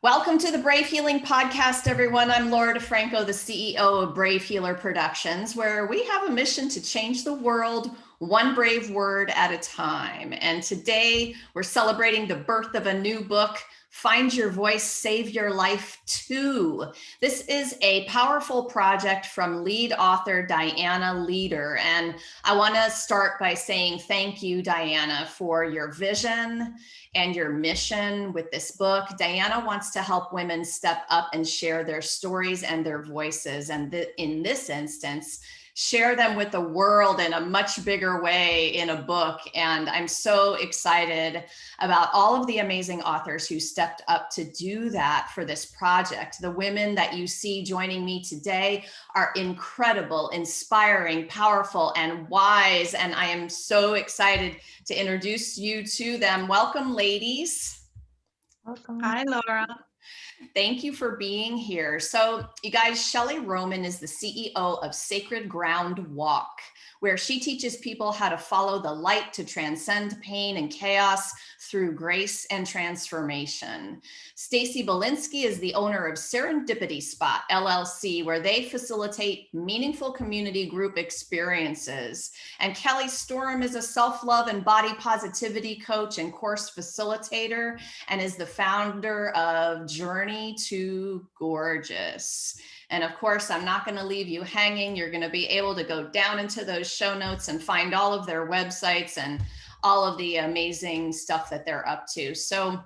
Welcome to the Brave Healing Podcast, everyone. I'm Laura DeFranco, the CEO of Brave Healer Productions, where we have a mission to change the world one brave word at a time. And today we're celebrating the birth of a new book, Find Your Voice, Save Your Life 2. This is a powerful project from lead author Dianna Leeder. And I want to start by saying thank you, Dianna, for your vision and your mission with this book. Dianna wants to help women step up and share their stories and their voices. And in this instance, share them with the world in a much bigger way in a book. And I'm so excited about all of the amazing authors who stepped up to do that for this project. The women that you see joining me today are incredible, inspiring, powerful, and wise. And I am so excited to introduce you to them. Welcome, ladies. Welcome. Hi, Laura. Thank you for being here. So you guys, Shelly Roman is the CEO of Sacred Ground Walk, where she teaches people how to follow the light to transcend pain and chaos through grace and transformation. Stacy Belinsky is the owner of Serendipity Spot, LLC, where they facilitate meaningful community group experiences. And Kelley Storum is a self-love and body positivity coach and course facilitator, and is the founder of Journey to Gorgeous. And of course, I'm not going to leave you hanging. You're going to be able to go down into those show notes and find all of their websites and all of the amazing stuff that they're up to. So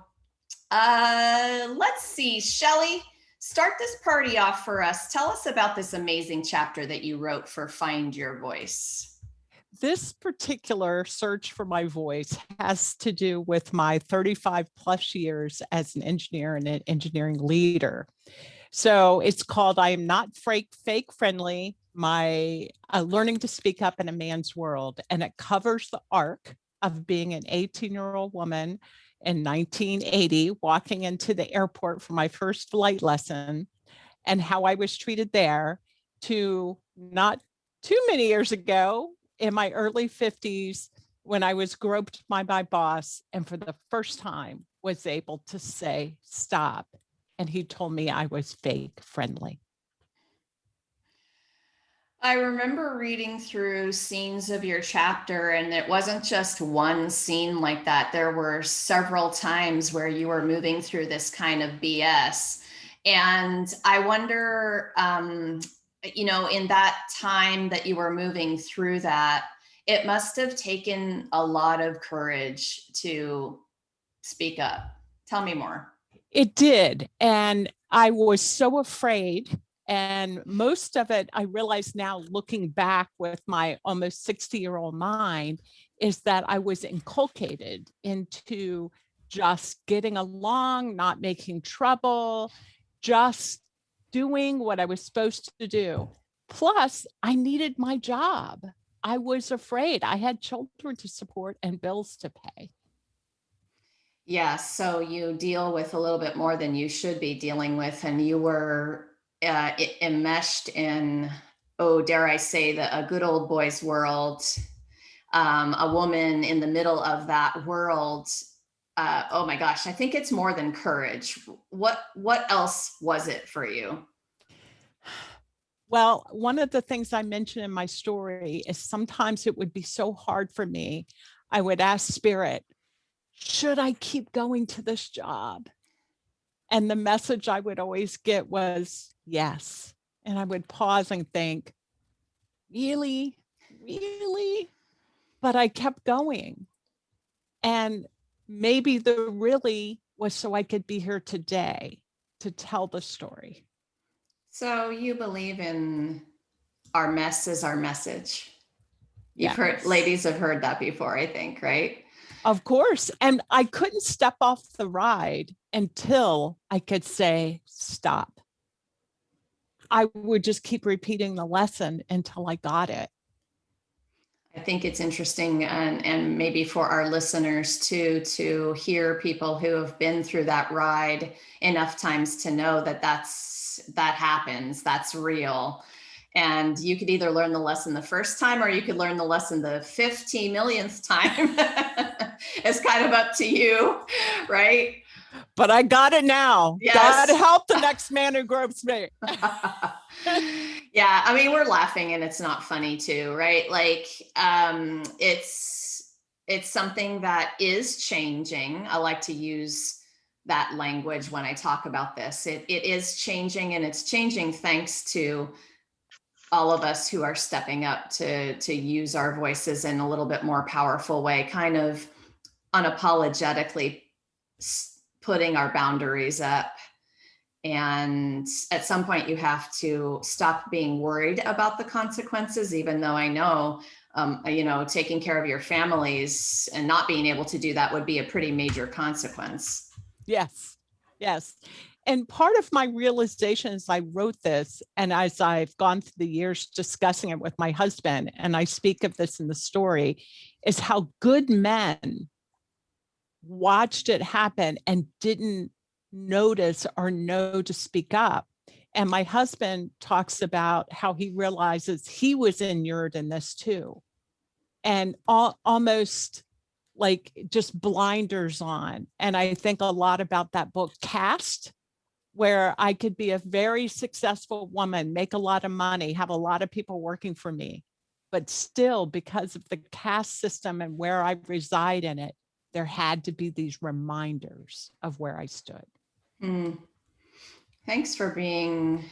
let's see, Shelly, start this party off for us. Tell us about this amazing chapter that you wrote for Find Your Voice. This particular search for my voice has to do with my 35 plus years as an engineer and an engineering leader. So it's called I Am Not Fake Friendly, my Learning to Speak Up in a Man's World. And it covers the arc of being an 18-year-old woman in 1980, walking into the airport for my first flight lesson and how I was treated there, to not too many years ago in my early 50s when I was groped by my boss and for the first time was able to say, stop. And he told me I was fake friendly. I remember reading through scenes of your chapter, and it wasn't just one scene like that. There were several times where you were moving through this kind of BS. And I wonder, in that time that you were moving through that, it must have taken a lot of courage to speak up. Tell me more. It did. And I was so afraid. And most of it, I realize now, looking back with my almost 60-year-old mind, is that I was inculcated into just getting along, not making trouble, just doing what I was supposed to do. Plus, I needed my job. I was afraid. I had children to support and bills to pay. Yeah, so you deal with a little bit more than you should be dealing with, and you were enmeshed in, dare I say, a good old boy's world, a woman in the middle of that world. Oh my gosh, I think it's more than courage. What else was it for you? Well, one of the things I mentioned in my story is sometimes it would be so hard for me. I would ask Spirit, should I keep going to this job? And the message I would always get was yes. And I would pause and think, really? But I kept going. And maybe the really was so I could be here today to tell the story. So you believe in our mess is our message. You've heard, ladies have heard that before, I think, right? Of course. And I couldn't step off the ride until I could say, stop. I would just keep repeating the lesson until I got it. I think it's interesting, and maybe for our listeners too, to hear people who have been through that ride enough times to know that that happens, that's real. And you could either learn the lesson the first time, or you could learn the lesson the 50 millionth time. It's kind of up to you, right? But I got it now. Yes. God help the next man who gropes me. Yeah, I mean, we're laughing and it's not funny too, right? Like, it's something that is changing. I like to use that language when I talk about this. It is changing, and it's changing thanks to all of us who are stepping up to use our voices in a little bit more powerful way, kind of unapologetically putting our boundaries up. And at some point, you have to stop being worried about the consequences, even though I know, taking care of your families and not being able to do that would be a pretty major consequence. Yes, yes. And part of my realization as I wrote this, and as I've gone through the years discussing it with my husband, and I speak of this in the story, is how good men watched it happen and didn't notice or know to speak up. And my husband talks about how he realizes he was inured in this too. And almost like just blinders on. And I think a lot about that book, Cast, where I could be a very successful woman, make a lot of money, have a lot of people working for me. But still, because of the caste system and where I reside in it, there had to be these reminders of where I stood. Mm. Thanks for being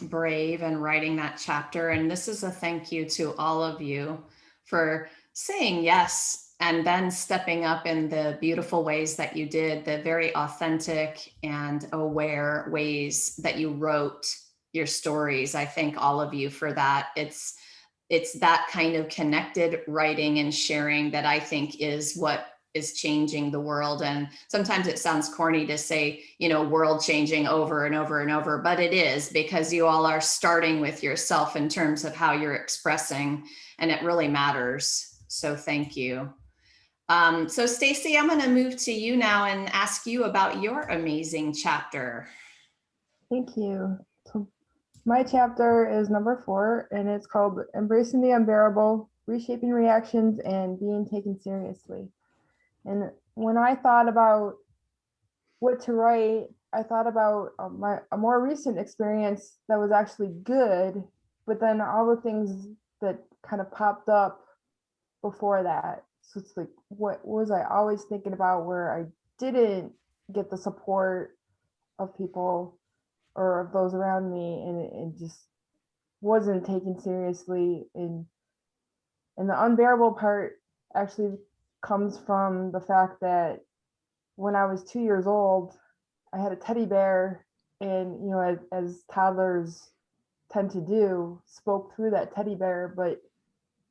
brave and writing that chapter. And this is a thank you to all of you for saying yes and then stepping up in the beautiful ways that you did, the very authentic and aware ways that you wrote your stories. I thank all of you for that. It's that kind of connected writing and sharing that I think is what is changing the world. And sometimes it sounds corny to say, world changing over and over and over, but it is, because you all are starting with yourself in terms of how you're expressing, and it really matters. So thank you. So Stacy, I'm going to move to you now and ask you about your amazing chapter. Thank you. So my chapter is number 4, and it's called Embracing the Unbearable, Reshaping Reactions, and Being Taken Seriously. And when I thought about what to write, I thought about a more recent experience that was actually good, but then all the things that kind of popped up before that. So it's like, what was I always thinking about where I didn't get the support of people or of those around me, and it just wasn't taken seriously. And the unbearable part actually comes from the fact that when I was 2 years old, I had a teddy bear, and as toddlers tend to do, spoke through that teddy bear. But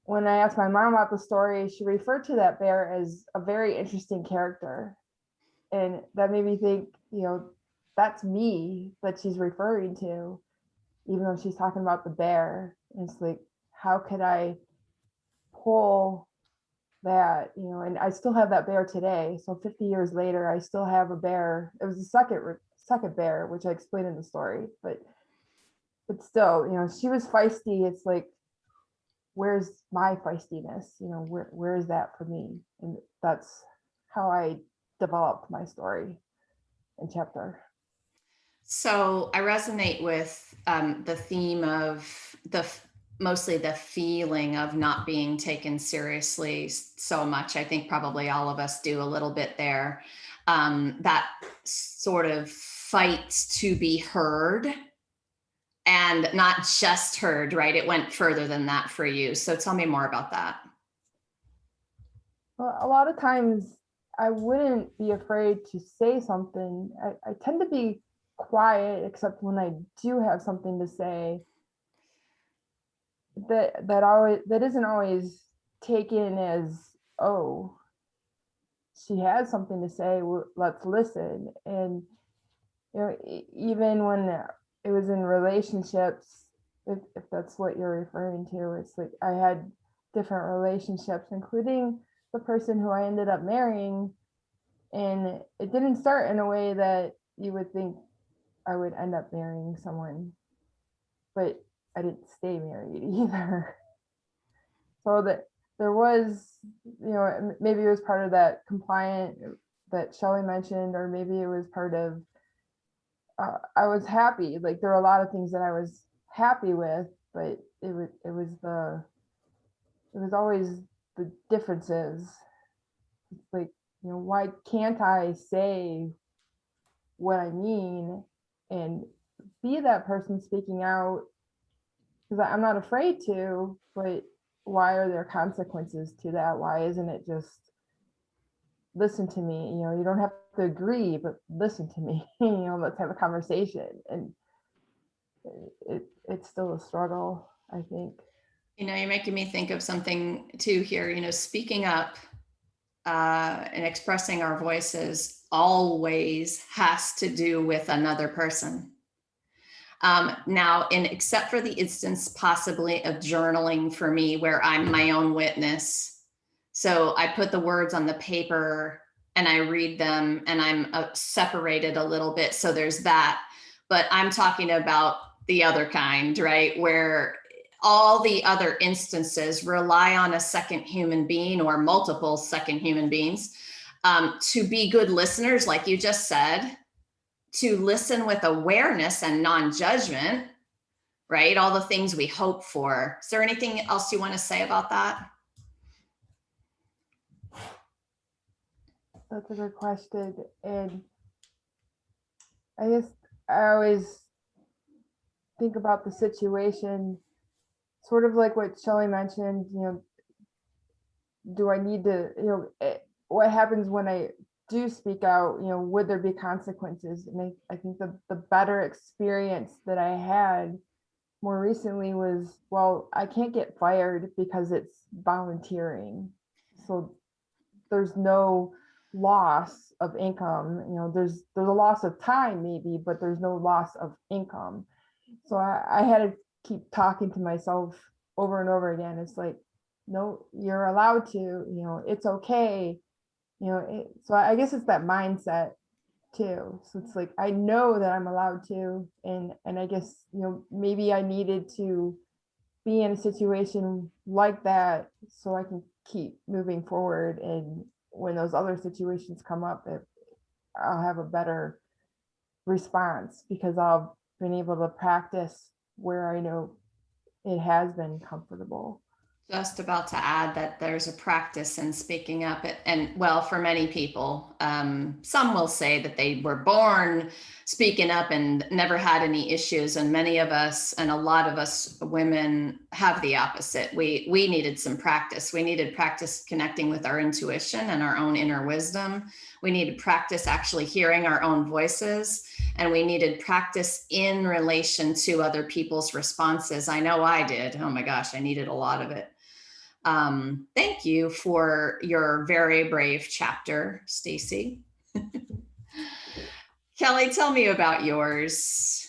when I asked my mom about the story, she referred to that bear as a very interesting character, and that made me think, that's me that she's referring to, even though she's talking about the bear. And it's like, how could I pull that, and I still have that bear today. So 50 years later, I still have a bear. It was the second bear, which I explained in the story, but still, she was feisty. It's like, where's my feistiness? Where is that for me? And that's how I developed my story and chapter. So I resonate with the theme of mostly the feeling of not being taken seriously so much. I think probably all of us do a little bit there. That sort of fight to be heard, and not just heard, right? It went further than that for you. So tell me more about that. Well, a lot of times I wouldn't be afraid to say something. I tend to be quiet, except when I do have something to say that isn't always taken as, oh, she has something to say, let's listen. And even when it was in relationships, if that's what you're referring to, it's like I had different relationships, including the person who I ended up marrying, and it didn't start in a way that you would think I would end up marrying someone, but I didn't stay married either. So that there was, maybe it was part of that compliant that Shelly mentioned, or maybe it was part of, I was happy. Like there were a lot of things that I was happy with, but it was always the differences. It's like, why can't I say what I mean and be that person speaking out? Because I'm not afraid to, but why are there consequences to that? Why isn't it just listen to me? You don't have to agree, but listen to me. Let's have a conversation. And it's still a struggle, I think. You're making me think of something too here. Speaking up and expressing our voices always has to do with another person. Now, except for the instance possibly of journaling for me, where I'm my own witness. So I put the words on the paper and I read them, and I'm separated a little bit. So there's that. But I'm talking about the other kind, right? Where all the other instances rely on a second human being or multiple second human beings to be good listeners, like you just said, to listen with awareness and non-judgment, right? All the things we hope for. Is there anything else you want to say about that? That's a good question. And I guess I always think about the situation sort of like what Shelly mentioned, do I need to, what happens when I do speak out, would there be consequences? And I think the better experience that I had more recently was, well, I can't get fired because it's volunteering. So there's no loss of income. There's a loss of time maybe, but there's no loss of income. So I had to keep talking to myself over and over again. It's like, no, you're allowed to, it's okay. So I guess it's that mindset too. So it's like, I know that I'm allowed to, and I guess, maybe I needed to be in a situation like that so I can keep moving forward. And when those other situations come up, I'll have a better response because I've been able to practice where I know it has been comfortable. Just about to add that there's a practice in speaking up, and well, for many people, some will say that they were born speaking up and never had any issues, and many of us, and a lot of us women, have the opposite. We needed some practice. We needed practice connecting with our intuition and our own inner wisdom. We needed practice actually hearing our own voices, and we needed practice in relation to other people's responses. I know I did. Oh my gosh, I needed a lot of it. Thank you for your very brave chapter, Stacy. Kelley, tell me about yours.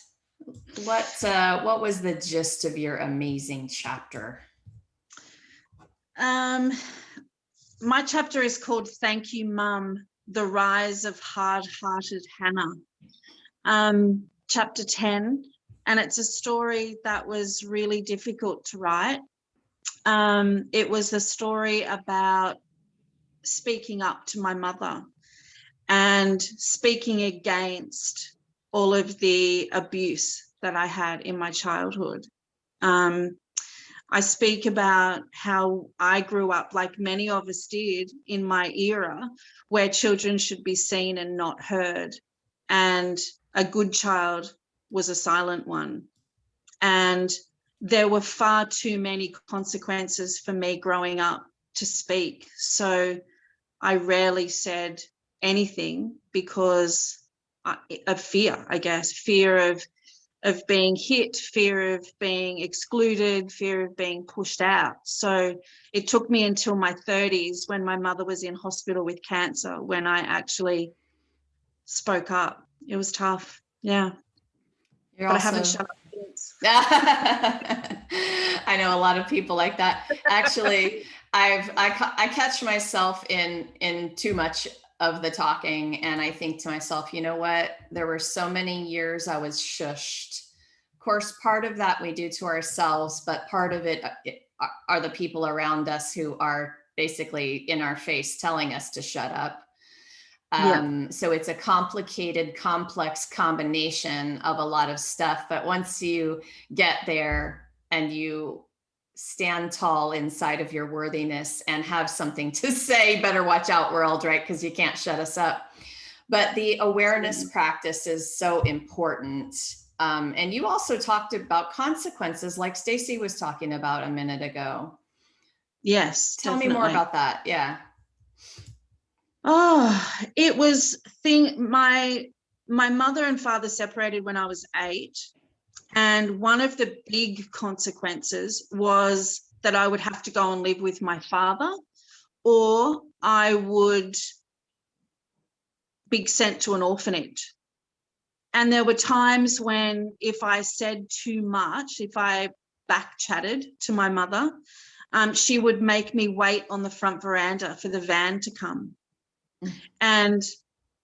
What was the gist of your amazing chapter? My chapter is called Thank You, Mum, The Rise of Hard-Hearted Hannah. Chapter 10, and it's a story that was really difficult to write. It was a story about speaking up to my mother and speaking against all of the abuse that I had in my childhood. I speak about how I grew up, like many of us did in my era, where children should be seen and not heard, and a good child was a silent one. And there were far too many consequences for me growing up to speak. So I rarely said anything because of fear, I guess, fear of being hit, fear of being excluded, fear of being pushed out. So it took me until my 30s, when my mother was in hospital with cancer, when I actually spoke up. It was tough. Yeah. But I haven't shut up since. I know a lot of people like that. Actually, I catch myself in too much of the talking, and I think to myself, you know what? There were so many years I was shushed. Of course, part of that we do to ourselves, but part of it are the people around us who are basically in our face telling us to shut up. So it's a complicated, complex combination of a lot of stuff. But once you get there and you stand tall inside of your worthiness and have something to say, better watch out, world, right? Because you can't shut us up. But the awareness practice is so important. And you also talked about consequences, like Stacy was talking about a minute ago. Yes. Tell me more about that. Yeah. Oh, it was my mother and father separated when I was 8. And one of the big consequences was that I would have to go and live with my father, or I would be sent to an orphanage. And there were times when if I said too much, if I back chatted to my mother, she would make me wait on the front veranda for the van to come. And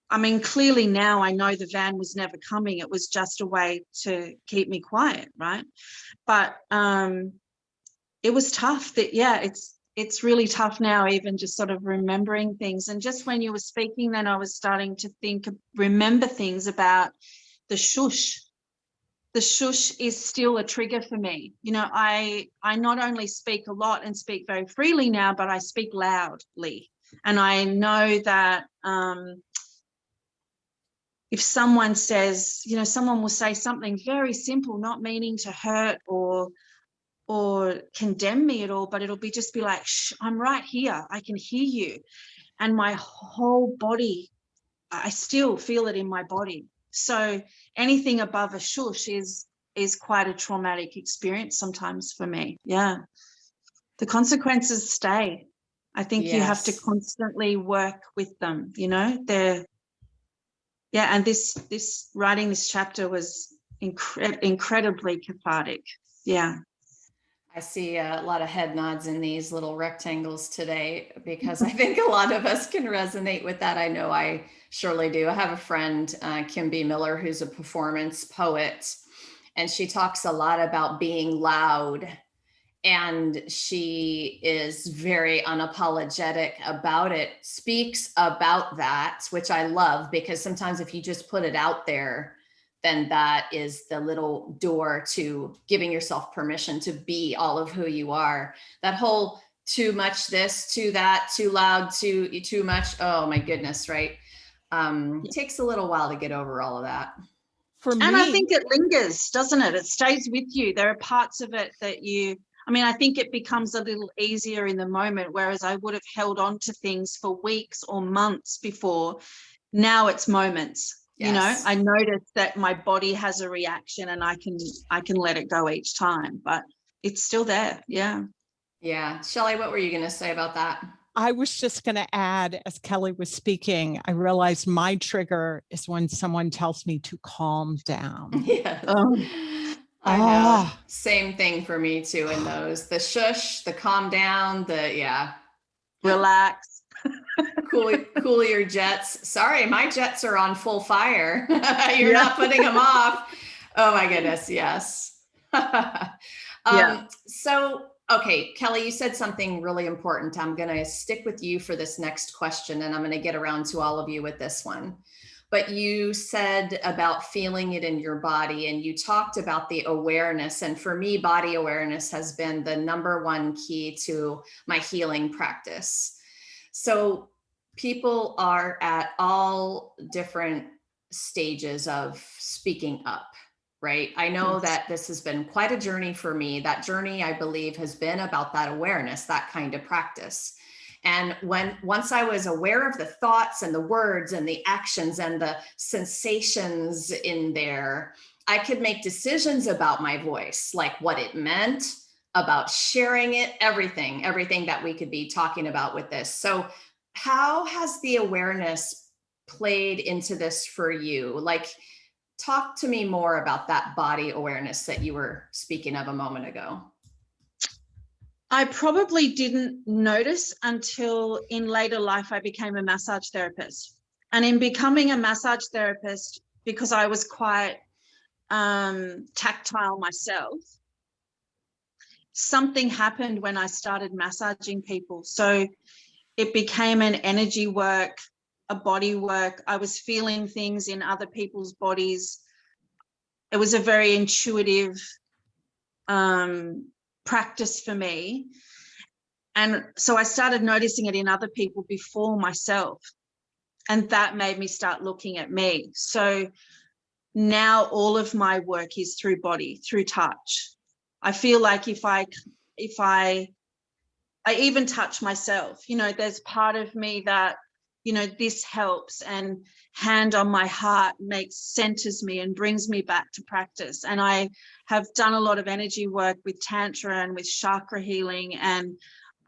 I mean, clearly now I know the van was never coming. It was just a way to keep me quiet, right? But it was tough. It's really tough now, even just sort of remembering things. And just when you were speaking, then I was starting to remember things about the shush. The shush is still a trigger for me. You know, I not only speak a lot and speak very freely now, but I speak loudly. And I know that if someone says, you know, someone will say something very simple, not meaning to hurt or condemn me at all, but it'll just be like, shh, I'm right here. I can hear you. And my whole body, I still feel it in my body. So anything above a shush is quite a traumatic experience sometimes for me. Yeah. The consequences stay. I think you have to constantly work with them, you know, and this writing this chapter was incredibly cathartic. Yeah. I see a lot of head nods in these little rectangles today, because I think a lot of us can resonate with that. I know I surely do. I have a friend, Kim B. Miller, who's a performance poet, and she talks a lot about being loud. And she is very unapologetic about it, speaks about that, which I love, because sometimes if you just put it out there, then that is the little door to giving yourself permission to be all of who you are. That whole too much this, too that, too loud, too much. Oh my goodness, right? Takes a little while to get over all of that. For me, and I think it lingers, doesn't it? It stays with you. There are parts of it that I think it becomes a little easier in the moment, whereas I would have held on to things for weeks or months before. Now it's moments. Yes. You know, I notice that my body has a reaction and I can let it go each time, but it's still there. Yeah. Yeah. Shelly, what were you going to say about that? I was just going to add, as Kelley was speaking, I realized my trigger is when someone tells me to calm down. Yes. I know. Same thing for me too in those. The shush, the calm down, relax. Cool your jets. Sorry, my jets are on full fire. You're not putting them off. Oh my goodness, yes. So, okay, Kelley, you said something really important. I'm going to stick with you for this next question, and I'm going to get around to all of you with this one. But you said about feeling it in your body, and you talked about the awareness. And for me, body awareness has been the number one key to my healing practice. So people are at all different stages of speaking up, right? I know that this has been quite a journey for me. That journey, I believe, has been about that awareness, that kind of practice. And once I was aware of the thoughts and the words and the actions and the sensations in there, I could make decisions about my voice, like what it meant, about sharing it, everything that we could be talking about with this. So how has the awareness played into this for you? Like, talk to me more about that body awareness that you were speaking of a moment ago. I probably didn't notice until in later life I became a massage therapist. And in becoming a massage therapist, because I was quite tactile myself, something happened when I started massaging people. So it became an energy work a body work. I was feeling things in other people's bodies. It was a very intuitive practice for me. And so I started noticing it in other people before myself. And that made me start looking at me. So now all of my work is through body, through touch. I feel like if I even touch myself, you know, there's part of me that, you know, this helps, and hand on my heart centers me and brings me back to practice. And I have done a lot of energy work with Tantra and with chakra healing. And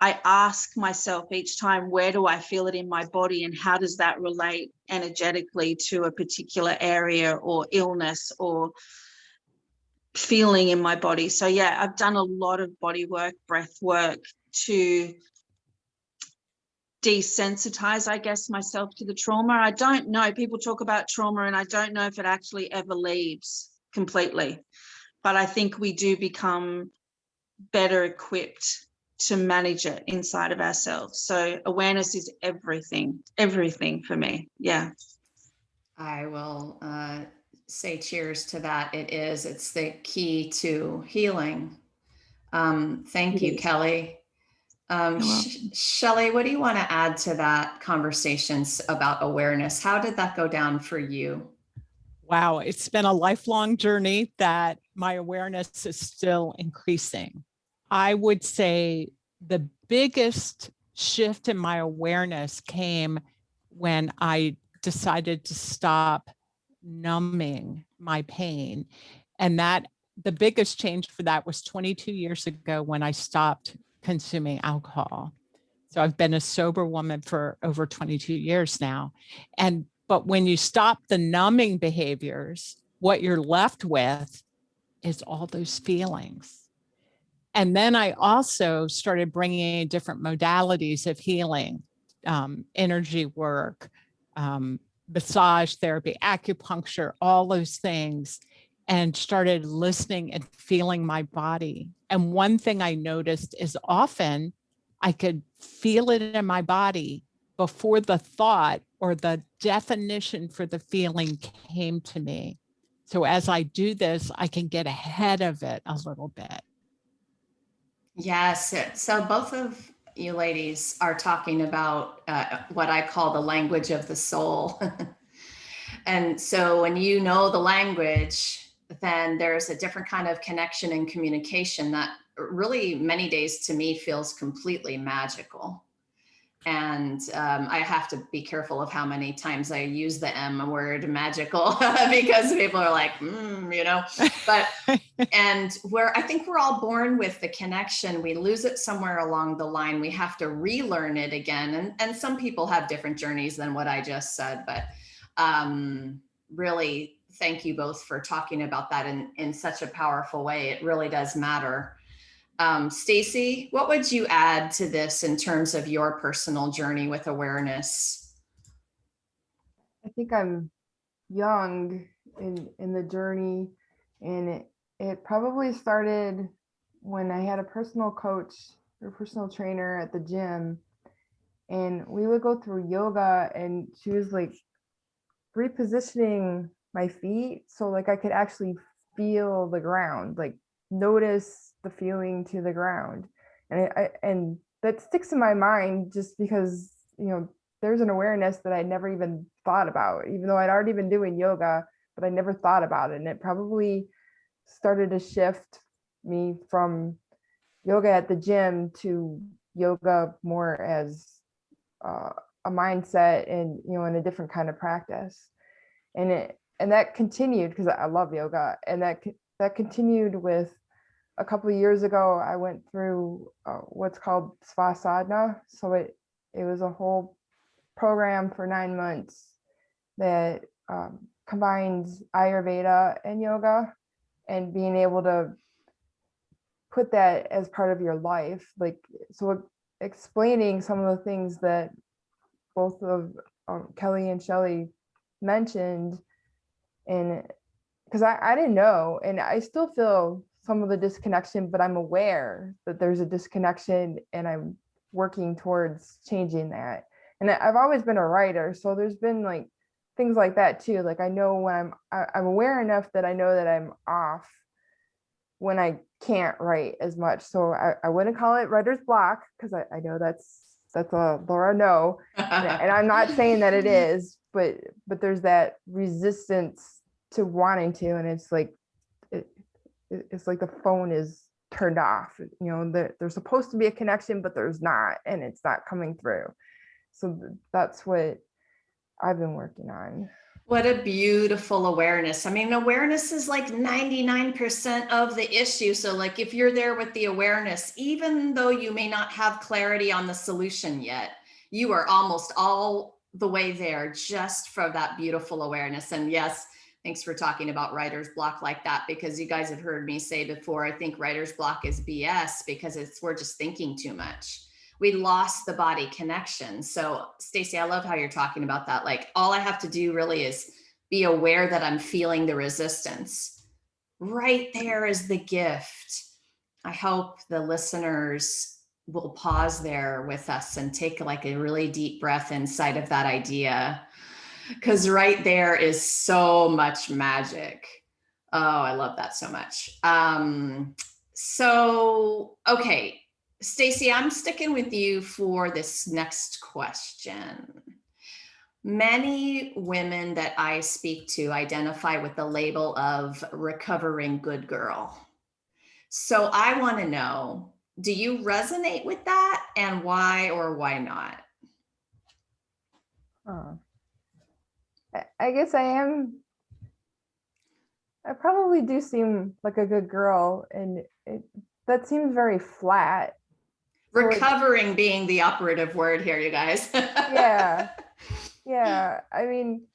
I ask myself each time, where do I feel it in my body, and how does that relate energetically to a particular area or illness or feeling in my body? So yeah, I've done a lot of body work, breath work to desensitize, I guess, myself to the trauma. I don't know. People talk about trauma, and I don't know if it actually ever leaves completely. But I think we do become better equipped to manage it inside of ourselves. So awareness is everything for me. Yeah. I will say cheers to that. It's the key to healing. Thank you, Kelley. Shelly, what do you want to add to that conversation about awareness? How did that go down for you? Wow, it's been a lifelong journey that my awareness is still increasing. I would say the biggest shift in my awareness came when I decided to stop numbing my pain. And that the biggest change for that was 22 years ago when I stopped consuming alcohol. So I've been a sober woman for over 22 years now. But when you stop the numbing behaviors, what you're left with is all those feelings. And then I also started bringing in different modalities of healing, energy work, massage therapy, acupuncture, all those things, and started listening and feeling my body. And one thing I noticed is often I could feel it in my body before the thought or the definition for the feeling came to me. So as I do this, I can get ahead of it a little bit. Yes. So both of you ladies are talking about what I call the language of the soul. And so when you know the language, then there's a different kind of connection and communication that really many days to me feels completely magical. And I have to be careful of how many times I use the M word, magical, because people are like, you know, but, and I think we're all born with the connection. We lose it somewhere along the line. We have to relearn it again. And some people have different journeys than what I just said, but really thank you both for talking about that in such a powerful way. It really does matter. Stacy, what would you add to this in terms of your personal journey with awareness? I think I'm young in the journey, and it probably started when I had a personal coach or personal trainer at the gym, and we would go through yoga, and she was like repositioning my feet so like I could actually feel the ground, like notice the feeling to the ground. And that sticks in my mind just because, you know, there's an awareness that I never even thought about, even though I'd already been doing yoga, but I never thought about it. And it probably started to shift me from yoga at the gym to yoga more as a mindset and, you know, in a different kind of practice. And that continued because I love yoga, and that continued with a couple of years ago. I went through what's called Svasana. So it was a whole program for 9 months that combines Ayurveda and yoga, and being able to put that as part of your life. Like, so explaining some of the things that both of Kelley and Shelly mentioned, and because I didn't know, and I still feel some of the disconnection, but I'm aware that there's a disconnection, and I'm working towards changing that. And I've always been a writer, so there's been like things like that too. Like I know when I'm aware enough that I know that I'm off when I can't write as much. So I wouldn't call it writer's block, because I know that's a Laura no. And I'm not saying that it is, but there's that resistance to wanting to, and it's like it's like the phone is turned off. You know, there's supposed to be a connection, but there's not, and it's not coming through. So that's what I've been working on. What a beautiful awareness. I mean, awareness is like 99% of the issue. So like if you're there with the awareness, even though you may not have clarity on the solution yet, you are almost all the way there just from that beautiful awareness. And yes, thanks for talking about writer's block like that, because you guys have heard me say before, I think writer's block is BS, because we're just thinking too much. We lost the body connection. So Stacy, I love how you're talking about that. Like all I have to do really is be aware that I'm feeling the resistance. Right there is the gift. I hope the listeners will pause there with us and take like a really deep breath inside of that idea, because right there is so much magic. Oh, I love that so much. Okay. Stacy, I'm sticking with you for this next question. Many women that I speak to identify with the label of recovering good girl. So I want to know, do you resonate with that, and why or why not? I guess I am. I probably do seem like a good girl, and that seems very flat. Recovering being the operative word here, you guys. Yeah. I mean,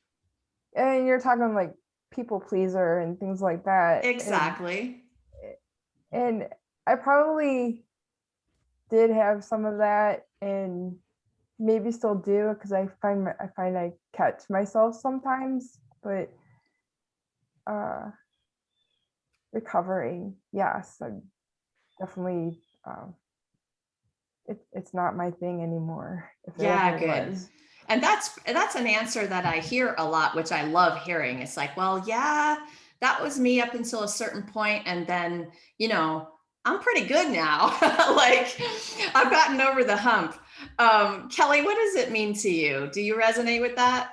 and you're talking like people pleaser and things like that. Exactly. And I probably did have some of that, and maybe still do, because I find I catch myself sometimes. But recovering, yes, I'm definitely. It's not my thing anymore. Yeah, good. And that's an answer that I hear a lot, which I love hearing. It's like, well, yeah, that was me up until a certain point, and then, you know, I'm pretty good now. Like I've gotten over the hump. Kelley, what does it mean to you? Do you resonate with that?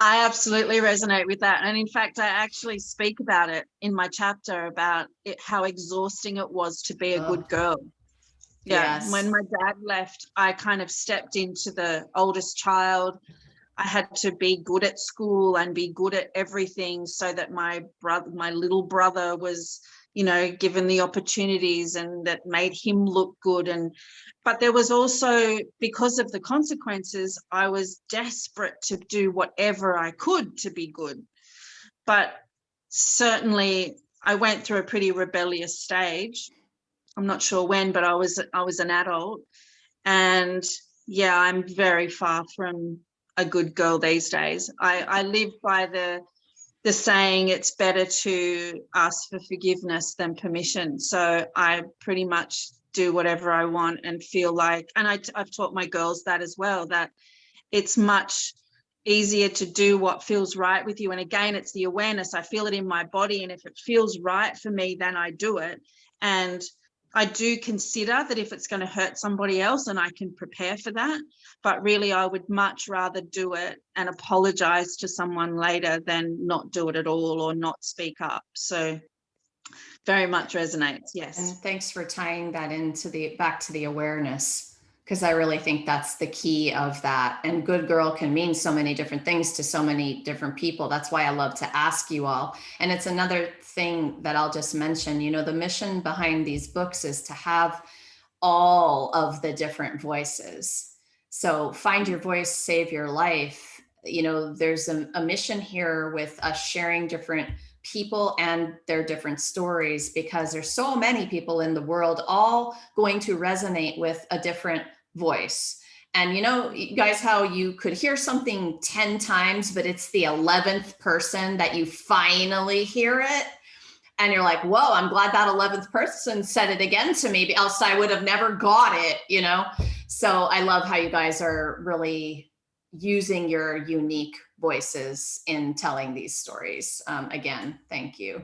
I absolutely resonate with that. And in fact, I actually speak about it in my chapter about it, how exhausting it was to be a good girl. Yeah. Yes. When my dad left, I kind of stepped into the oldest child. I had to be good at school and be good at everything so that my little brother was, you know, given the opportunities, and that made him look good. But there was also, because of the consequences, I was desperate to do whatever I could to be good. But certainly I went through a pretty rebellious stage. I'm not sure when, but I was an adult, and yeah, I'm very far from a good girl these days. I live by the saying, it's better to ask for forgiveness than permission. So I pretty much do whatever I want and feel like, and I've taught my girls that as well, that it's much easier to do what feels right with you. And again, it's the awareness. I feel it in my body, and if it feels right for me, then I do it. And I do consider that if it's going to hurt somebody else, and I can prepare for that, but really I would much rather do it and apologize to someone later than not do it at all or not speak up. So very much resonates. Yes. And thanks for tying that into back to the awareness, because I really think that's the key of that. And good girl can mean so many different things to so many different people. That's why I love to ask you all. And it's another thing that I'll just mention, you know, the mission behind these books is to have all of the different voices. So find your voice, save your life. You know, there's a mission here with us sharing different people and their different stories, because there's so many people in the world all going to resonate with a different voice. And you know, you guys, how you could hear something 10 times, but it's the 11th person that you finally hear it. And you're like, whoa, I'm glad that 11th person said it again to me, else I would have never got it, you know? So I love how you guys are really using your unique voices in telling these stories. Again, thank you.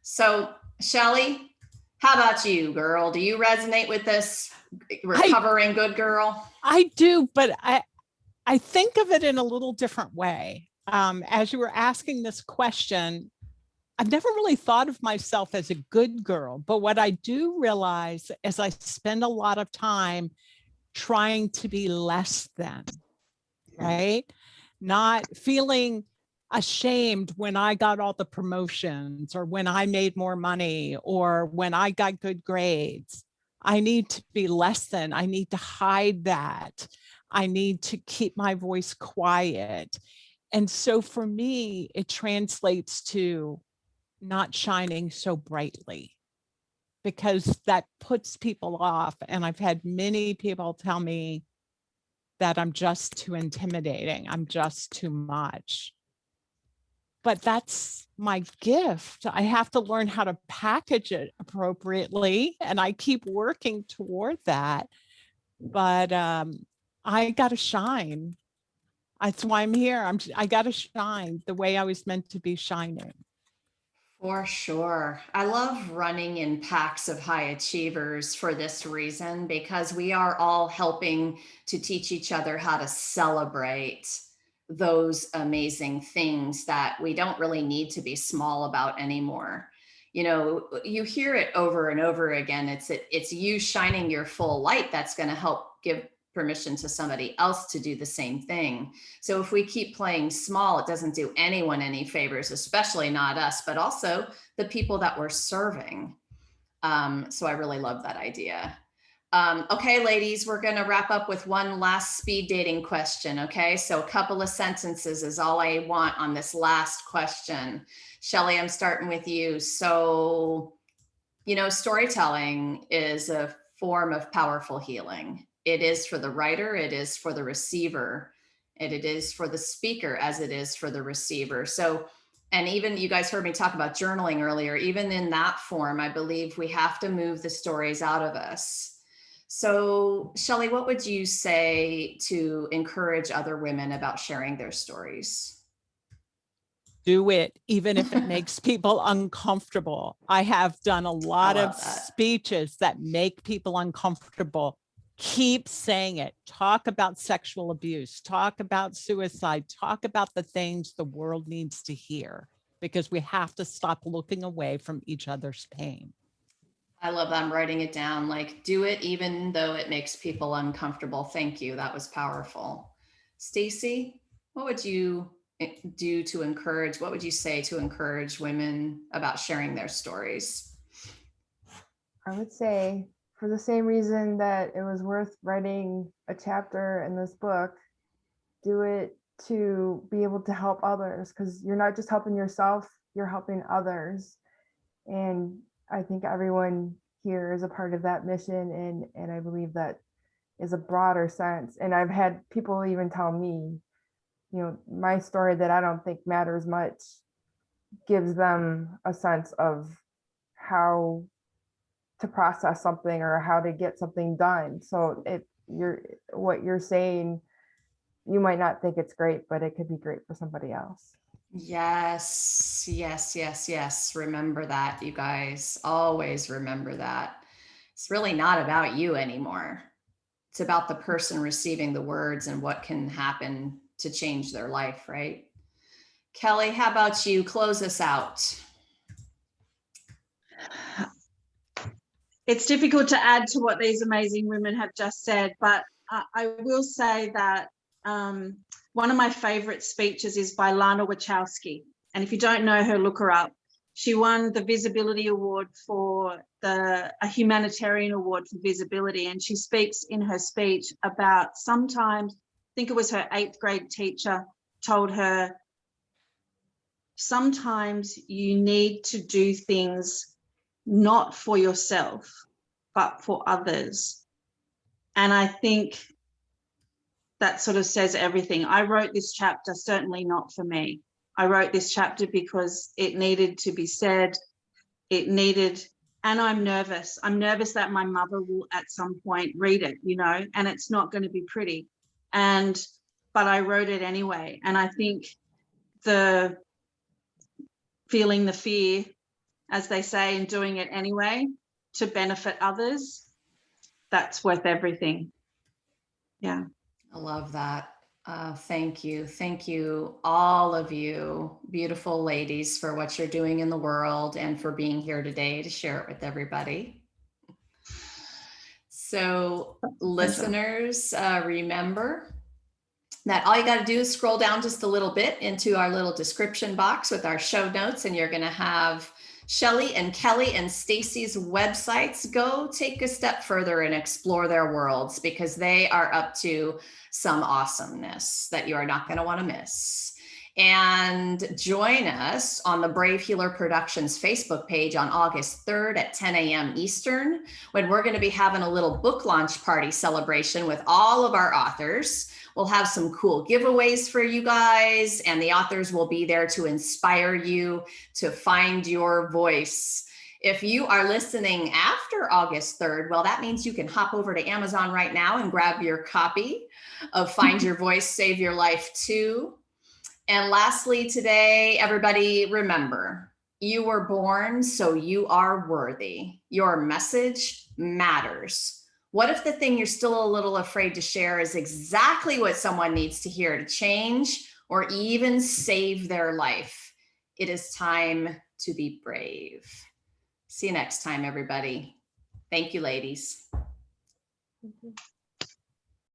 So Shelly, how about you, girl? Do you resonate with this recovering good girl? I do, but I think of it in a little different way. As you were asking this question, I've never really thought of myself as a good girl, but what I do realize is I spend a lot of time trying to be less than, right? Not feeling ashamed when I got all the promotions or when I made more money or when I got good grades. I need to be less than. I need to hide that. I need to keep my voice quiet. And so for me, it translates to not shining so brightly, because that puts people off. And I've had many people tell me that I'm just too intimidating. I'm just too much. But that's my gift. I have to learn how to package it appropriately. And I keep working toward that. But I got to shine. That's why I'm here. I got to shine the way I was meant to be shining. For sure. I love running in packs of high achievers for this reason, because we are all helping to teach each other how to celebrate those amazing things that we don't really need to be small about anymore. You know, you hear it over and over again. It's you shining your full light that's going to help give permission to somebody else to do the same thing. So if we keep playing small, it doesn't do anyone any favors, especially not us, but also the people that we're serving. So I really love that idea. Okay, ladies, we're going to wrap up with one last speed dating question. Okay, so a couple of sentences is all I want on this last question. Shelly, I'm starting with you. So, you know, storytelling is a form of powerful healing. It is for the writer, it is for the receiver, and it is for the speaker as it is for the receiver. So, and even you guys heard me talk about journaling earlier, even in that form, I believe we have to move the stories out of us. So, Shelly, what would you say to encourage other women about sharing their stories? Do it, even if it makes people uncomfortable. I have done a lot of speeches that make people uncomfortable. Keep saying it. Talk about sexual abuse, talk about suicide, talk about the things the world needs to hear, because we have to stop looking away from each other's pain. I love that. I'm writing it down. Like, do it even though it makes people uncomfortable. Thank you. That was powerful. Stacy, what would you do to encourage, what would you say to encourage women about sharing their stories? I would say, for the same reason that it was worth writing a chapter in this book, do it to be able to help others, because you're not just helping yourself, you're helping others. And I think everyone here is a part of that mission, and I believe that is a broader sense. And I've had people even tell me, you know, my story that I don't think matters much gives them a sense of how to process something or how to get something done. So what you're saying, you might not think it's great, but it could be great for somebody else. Yes, yes, yes, yes. Remember that, you guys. Always remember that. It's really not about you anymore. It's about the person receiving the words and what can happen to change their life, right? Kelley, how about you? Close us out. It's difficult to add to what these amazing women have just said, but I will say that one of my favorite speeches is by Lana Wachowski. And if you don't know her, look her up. She won the Visibility Award for a humanitarian award for visibility. And she speaks in her speech about sometimes, I think it was her 8th grade teacher told her, sometimes you need to do things not for yourself, but for others. And I think that sort of says everything. I wrote this chapter certainly not for me. I wrote this chapter because it needed to be said. It needed, and I'm nervous. I'm nervous that my mother will at some point read it, you know, and it's not going to be pretty. And but I wrote it anyway. And I think the feeling the fear, as they say, and doing it anyway to benefit others, that's worth everything. Yeah. I love that. Thank you. Thank you, all of you beautiful ladies, for what you're doing in the world and for being here today to share it with everybody. So listeners, remember that all you got to do is scroll down just a little bit into our little description box with our show notes, and you're going to have Shelly and Kelley and Stacy's websites. Go take a step further and explore their worlds, because they are up to some awesomeness that you are not going to want to miss. And join us on the Brave Healer Productions Facebook page on August 3rd at 10 a.m. Eastern, when we're going to be having a little book launch party celebration with all of our authors. We'll have some cool giveaways for you guys, and the authors will be there to inspire you to find your voice. If you are listening after August 3rd, well, that means you can hop over to Amazon right now and grab your copy of Find Your Voice, Save Your Life too. And lastly today, everybody, remember, you were born, so you are worthy. Your message matters. What if the thing you're still a little afraid to share is exactly what someone needs to hear to change or even save their life? It is time to be brave. See you next time, everybody. Thank you, ladies. Thank you.